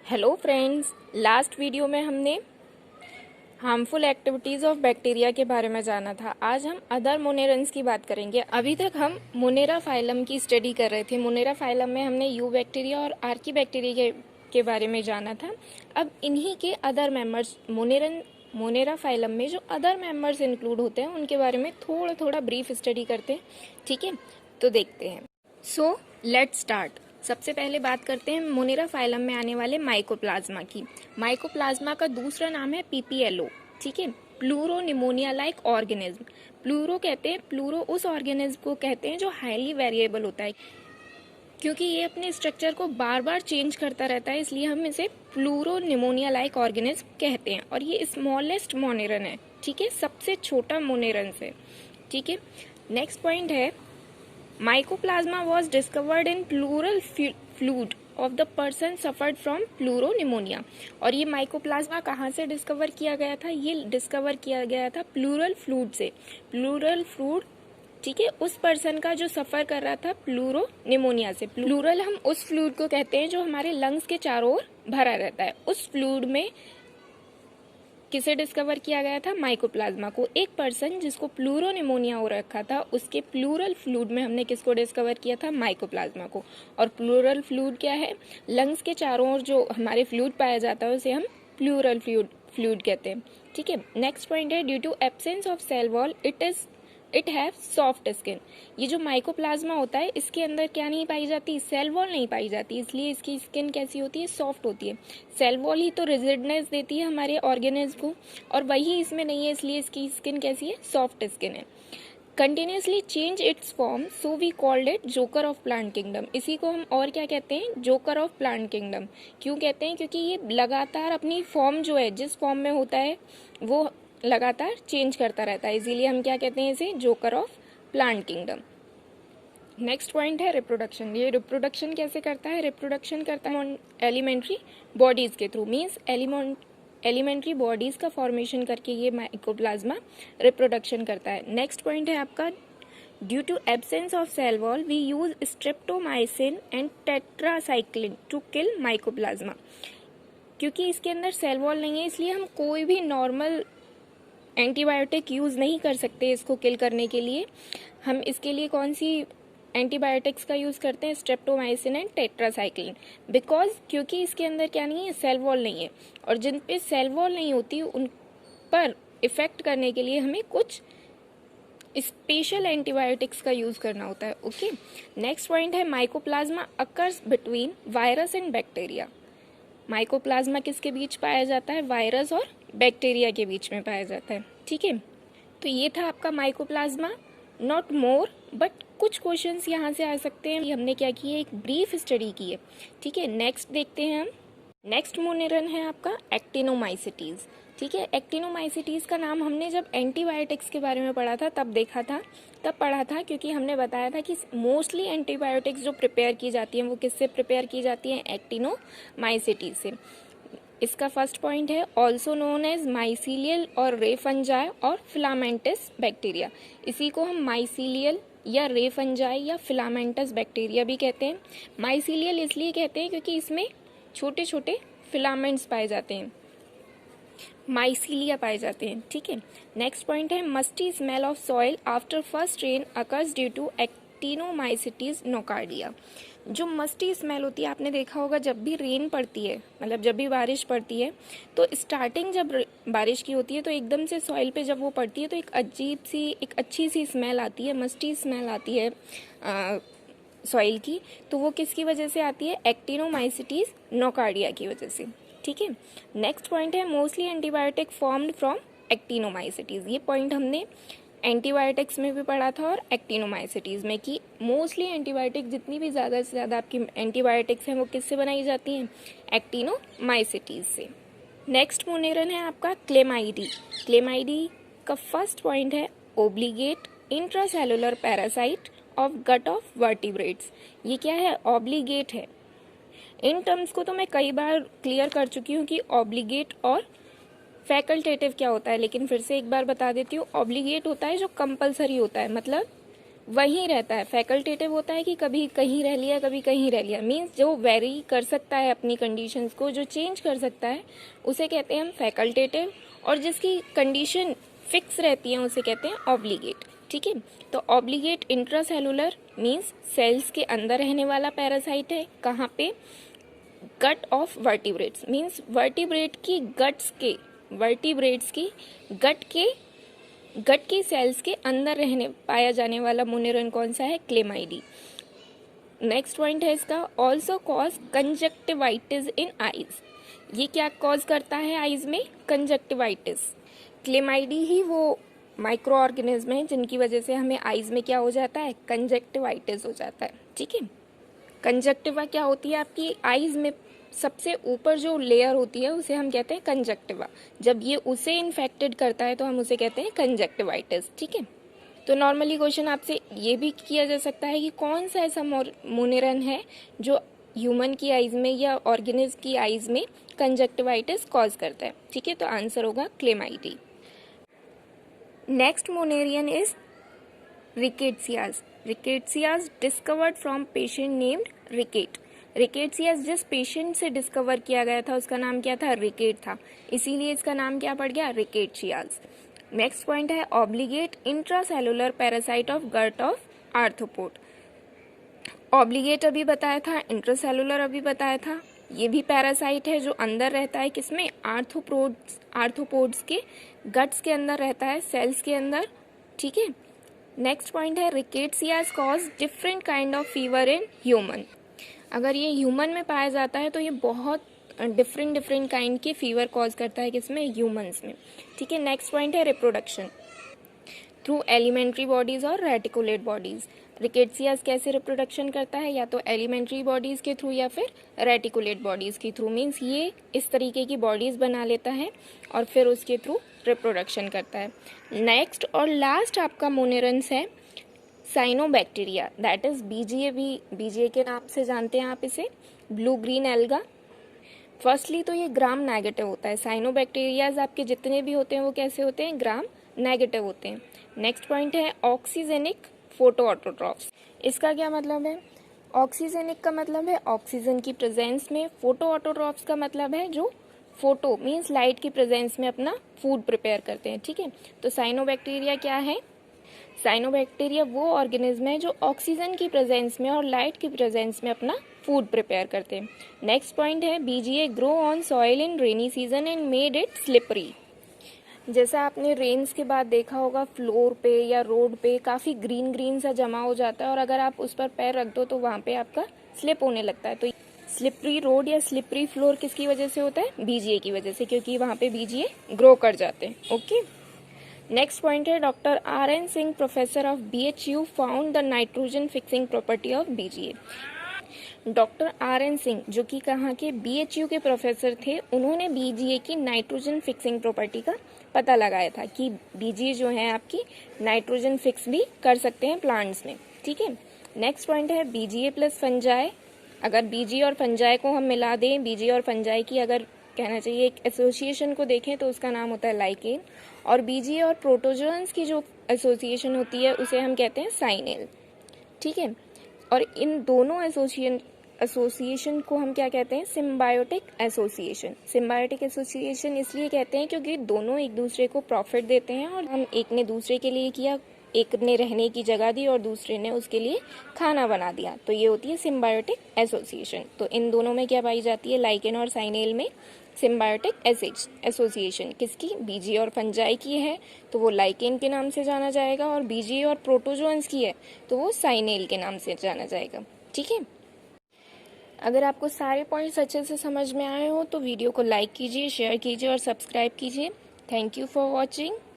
Hello friends, last video में हमने harmful activities of bacteria के बारे में जाना था। आज हम अदर मोनेरन्स की बात करेंगे। अभी तक हम मोनेरा फाइलम की स्टडी कर रहे थे। मोनेरा फाइलम में हमने यू बैक्टीरिया और आर्की बैक्टीरिया के बारे में जाना था। अब इन्हीं के अदर मेंबर्स मोनेरा फाइलम में जो अदर मेंबर्स इंक्लूड होते हैं उनके बारे में थोड़ा थोड़ा ब्रीफ स्टडी करते हैं। ठीक है, तो देखते हैं। So let's start. सबसे पहले बात करते हैं मोनेरा फाइलम में आने वाले माइकोप्लाज्मा की। माइकोप्लाज्मा का दूसरा नाम है पीपीएलओ। ठीक है, pleuro pneumonia like organism. Pleuro कहते हैं, प्लूरो उस ऑर्गेनिज्म को कहते हैं जो हाईली वेरिएबल होता है, क्योंकि ये अपने स्ट्रक्चर को बार बार चेंज करता रहता है, इसलिए हम इसे प्लूरो निमोनिया लाइक ऑर्गेनिज्म कहते हैं। और ये स्मॉलेस्ट मोनेरन है। ठीक है, सबसे छोटा मोनेरन है। ठीक है, नेक्स्ट पॉइंट है Mycoplasma was discovered in pleural fluid of the person suffered from pleuropneumonia। और ये माइकोप्लाज्मा कहाँ से डिस्कवर किया गया था? ये डिस्कवर किया गया था प्लूरल फ्लूइड से। प्लूरल फ्लूइड, ठीक है, उस पर्सन का जो सफर कर रहा था प्लूरोनिमोनिया से। प्लूरल हम उस फ्लूइड को कहते हैं जो हमारे लंग्स के चारों ओर भरा रहता है। उस फ्लूइड में किसे डिस्कवर किया गया था? माइकोप्लाज्मा को। एक पर्सन जिसको प्लूरोनिमोनिया हो रखा था, उसके प्लूरल फ्लूइड में हमने किसको डिस्कवर किया था? माइकोप्लाज्मा को। और प्लूरल फ्लूइड क्या है? लंग्स के चारों ओर जो हमारे फ्लूइड पाया जाता है उसे हम प्लूरल फ्लूइड कहते हैं। ठीक है, नेक्स्ट पॉइंट है due to absence of cell wall it have soft skin. ये जो माइकोप्लाज्मा होता है इसके अंदर क्या नहीं पाई जाती? सेल वॉल नहीं पाई जाती, इसलिए इसकी स्किन कैसी होती है? सॉफ्ट होती है। सेल वॉल ही तो रिजिडनेस देती है हमारे ऑर्गेनिज्म को, और वही इसमें नहीं है, इसलिए इसकी स्किन कैसी है? सॉफ्ट स्किन है। Continuously change its form, so we called it joker of plant kingdom. इसी को हम और क्या कहते हैं? Joker of plant kingdom. क्यों कहते हैं? क्योंकि ये लगातार अपनी फॉर्म जो है, जिस फॉर्म में होता है वो लगातार चेंज करता रहता है, इसीलिए हम क्या कहते हैं? इसे joker of plant kingdom. Next point है रिप्रोडक्शन। ये रिप्रोडक्शन कैसे करता है? रिप्रोडक्शन करता है एलिमेंट्री बॉडीज के थ्रू, मीन्स एलिमेंट्री बॉडीज का फॉर्मेशन करके ये माइकोप्लाज्मा रिप्रोडक्शन करता है। नेक्स्ट पॉइंट है आपका due to absence of cell wall we use streptomycin and tetracycline to kill mycoplasma. क्योंकि इसके अंदर सेल वॉल नहीं है, इसलिए हम कोई भी नॉर्मल एंटीबायोटिक यूज़ नहीं कर सकते इसको किल करने के लिए। हम इसके लिए कौन सी एंटीबायोटिक्स का यूज़ करते हैं? Streptomycin and tetracycline. बिकॉज क्योंकि इसके अंदर क्या नहीं है? सेल वॉल नहीं है, और जिन पे सेल वॉल नहीं होती उन पर इफेक्ट करने के लिए हमें कुछ स्पेशल एंटीबायोटिक्स का यूज़ करना होता है। ओके, नेक्स्ट पॉइंट है mycoplasma occurs between virus and bacteria. Mycoplasma किसके बीच पाया जाता है? वायरस और बैक्टीरिया के बीच में पाया जाता है। ठीक है, तो ये था आपका माइकोप्लाज्मा, नॉट मोर, बट कुछ क्वेश्चंस यहाँ से आ सकते हैं। हमने क्या किया? एक ब्रीफ स्टडी की है। ठीक है, नेक्स्ट देखते हैं हम। नेक्स्ट मोनेरन है आपका एक्टिनोमाइसिटीज। ठीक है, एक्टिनोमाइसिटीज का नाम हमने जब एंटीबायोटिक्स के बारे में पढ़ा था तब पढ़ा था, क्योंकि हमने बताया था कि मोस्टली एंटीबायोटिक्स जो प्रिपेयर की जाती हैं वो किससे प्रिपेयर की जाती हैं? एक्टिनोमाइसिटीज से। इसका फर्स्ट पॉइंट है ऑल्सो नोन एज माइसीलियल और रे फंजाई और फिलामेंटस बैक्टीरिया। इसी को हम माइसीलियल या रे फंजाई या फिलामेंटस बैक्टीरिया भी कहते हैं। माइसीलियल इसलिए कहते हैं क्योंकि इसमें छोटे छोटे फिलामेंट्स पाए जाते हैं, माइसीलिया पाए जाते हैं। ठीक है, नेक्स्ट पॉइंट है musty smell of soil after first rain occurs due to actinomycetes nocardia. जो मस्टी स्मेल होती है, आपने देखा होगा जब भी रेन पड़ती है, मतलब जब भी बारिश पड़ती है, तो स्टार्टिंग जब बारिश की होती है तो एकदम से सॉइल पे जब वो पड़ती है तो एक अजीब सी, एक अच्छी सी स्मेल आती है, मस्टी स्मेल आती है सॉइल की। तो वो किसकी वजह से आती है? एक्टिनोमाइसिटीज नोकार्डिया की वजह से। ठीक है, नेक्स्ट पॉइंट है mostly antibiotic formed from actinomycetes. ये पॉइंट हमने एंटीबायोटिक्स में भी पढ़ा था और एक्टिनोमाइसिटीज में, कि मोस्टली एंटीबायोटिक जितनी भी ज़्यादा से ज़्यादा आपकी एंटीबायोटिक्स हैं वो किससे बनाई जाती हैं? एक्टिनोमाइसिटीज से। नेक्स्ट मोनेरन है आपका क्लेमाइडी। क्लेमाइडी का फर्स्ट पॉइंट है obligate intracellular parasite of gut of vertebrates. ये क्या है? ऑब्लिगेट है। इन टर्म्स को तो मैं कई बार क्लियर कर चुकी हूँ कि ऑब्लिगेट और फैकल्टेटिव क्या होता है, लेकिन फिर से एक बार बता देती हूँ। ऑब्लिगेट होता है जो कंपलसरी होता है, मतलब वहीं रहता है। फैकल्टेटिव होता है कि कभी कहीं रह लिया, कभी कहीं रह लिया, मीन्स जो वेरी कर सकता है अपनी कंडीशंस को, जो चेंज कर सकता है, उसे कहते हैं हम फैकल्टेटिव, और जिसकी कंडीशन फिक्स रहती है उसे कहते हैं ऑब्लिगेट। ठीक है, तो ऑब्लिगेट इंट्रासेलुलर मीन्स सेल्स के अंदर रहने वाला पैरासाइट है। कहाँ पे? Gut of vertebrates, means vertebrate की गट्स के, वर्टिब्रेट्स की गट की सेल्स के अंदर रहने पाया जाने वाला मोनेरन कौन सा है? क्लेमाइडी। नेक्स्ट पॉइंट है इसका, also cause conjunctivitis in eyes. ये क्या कॉज करता है आईज में? कंजक्टिवाइटिस। क्लेमाइडी ही वो माइक्रो ऑर्गेनिज्म है जिनकी वजह से हमें आईज में क्या हो जाता है? कंजक्टिवाइटिस हो जाता है। ठीक है, कंजक्टिवा क्या होती है? आपकी आईज में सबसे ऊपर जो लेयर होती है उसे हम कहते हैं कंजक्टिवा। जब ये उसे इन्फेक्टेड करता है तो हम उसे कहते हैं कंजक्टिवाइटिस। ठीक है, तो नॉर्मली क्वेश्चन आपसे ये भी किया जा सकता है कि कौन सा ऐसा मोनेरन है जो ह्यूमन की आईज में या ऑर्गेनिज्म की आईज में कंजक्टिवाइटिस कॉज करता है। ठीक है, तो आंसर होगा chlamydiae. Next monerian is rickettsiae. Rickettsiae discovered from patient named Ricket. Rickettsiae जिस पेशेंट से डिस्कवर किया गया था उसका नाम क्या था? रिकेट था, इसीलिए इसका नाम क्या पड़ गया? रिकेट्सियाज। नेक्स्ट पॉइंट है obligate intracellular parasite of gut of arthropod. Obligate अभी बताया था, इंट्रासेलुलर अभी बताया था। ये भी पैरासाइट है जो अंदर रहता है, किसमें? आर्थ्रोपोड्स के गट्स के अंदर रहता है, सेल्स के अंदर। ठीक है, नेक्स्ट पॉइंट है rickettsiae cause different kind of fever in human. अगर ये ह्यूमन में पाया जाता है तो ये बहुत डिफरेंट काइंड के फीवर कॉज करता है, किसमें? ह्यूमंस में। ठीक है, नेक्स्ट पॉइंट है रिप्रोडक्शन थ्रू एलिमेंट्री बॉडीज और रेटिकुलेट बॉडीज। रिकेट्सियाज कैसे रिप्रोडक्शन करता है? या तो एलिमेंट्री बॉडीज के थ्रू या फिर रेटिकुलेट बॉडीज के थ्रू, मीन्स ये इस तरीके की बॉडीज बना लेता है और फिर उसके थ्रू रिप्रोडक्शन करता है। नेक्स्ट और लास्ट आपका मोनेरन्स है साइनोबैक्टीरिया, दैट इज बीजीए। भी बीजीए के नाम से जानते हैं आप इसे, ब्लू ग्रीन एल्गा। फर्स्टली तो ये ग्राम नेगेटिव होता है। साइनोबैक्टीरियाज आपके जितने भी होते हैं वो कैसे होते हैं? ग्राम नेगेटिव होते हैं। नेक्स्ट पॉइंट है ऑक्सीजेनिक फोटो ऑटोट्रॉफ्स। इसका क्या मतलब है? ऑक्सीजेनिक का मतलब है ऑक्सीजन की प्रेजेंस में, फोटो ऑटोट्रॉफ्स का मतलब है जो फोटो मीन्स लाइट की प्रेजेंस में अपना फूड प्रिपेयर करते हैं। ठीक है, तो साइनोबैक्टीरिया क्या है? साइनोबैक्टीरिया वो ऑर्गेनिज्म है जो ऑक्सीजन की प्रेजेंस में और लाइट की प्रेजेंस में अपना फूड प्रिपेयर करते हैं। नेक्स्ट पॉइंट है BGA grow on soil in rainy season and made it slippery. जैसा आपने रेन्स के बाद देखा होगा फ्लोर पे या रोड पे काफ़ी ग्रीन ग्रीन सा जमा हो जाता है और अगर आप उस पर पैर रख दो तो वहाँ पे आपका स्लिप होने लगता है। तो स्लिपरी रोड या स्लिपरी फ्लोर किसकी वजह से होता है? बीजीए की वजह से, क्योंकि वहाँ पे बीजीए ग्रो कर जाते हैं। ओके, नेक्स्ट पॉइंट है doctor R N. Singh professor of BHU found the nitrogen fixing property of BGA. Doctor R N. Singh जो कि कहाँ के? BHU के प्रोफेसर थे, उन्होंने बीजीए की नाइट्रोजन फिक्सिंग प्रॉपर्टी का पता लगाया था कि बीजीए जो है आपकी नाइट्रोजन फिक्स भी कर सकते हैं प्लांट्स में। ठीक है, नेक्स्ट पॉइंट है बीजीए प्लस फंजाई। अगर बीजीए और फंजाई को हम मिला दें, बीजीए और फंजाई की अगर कहना चाहिए एक एसोसिएशन को देखें तो उसका नाम होता है लाइकेन, और बीजीए और प्रोटोजोअन्स की जो एसोसिएशन होती है उसे हम कहते हैं साइनेल। ठीक है, और इन दोनों एसोसिएशन को हम क्या कहते हैं? Symbiotic association. सिम्बायोटिक एसोसिएशन इसलिए कहते हैं क्योंकि दोनों एक दूसरे को प्रॉफिट देते हैं और हम एक ने दूसरे के लिए किया, एक ने रहने की जगह दी और दूसरे ने उसके लिए खाना बना दिया, तो ये होती है सिम्बायोटिक एसोसिएशन। तो इन दोनों में क्या पाई जाती है? लाइकेन और साइनेल में सिम्बायोटिक एसोसिएशन। किसकी? बीजीए और फंजाई की है तो वो लाइकेन के नाम से जाना जाएगा, और बीजीए और प्रोटोजोअन्स की है तो वो साइनेल के नाम से जाना जाएगा। ठीक है, अगर आपको सारे पॉइंट्स अच्छे से समझ में आए हो तो वीडियो को लाइक कीजिए, शेयर कीजिए और सब्सक्राइब कीजिए। Thank you for watching.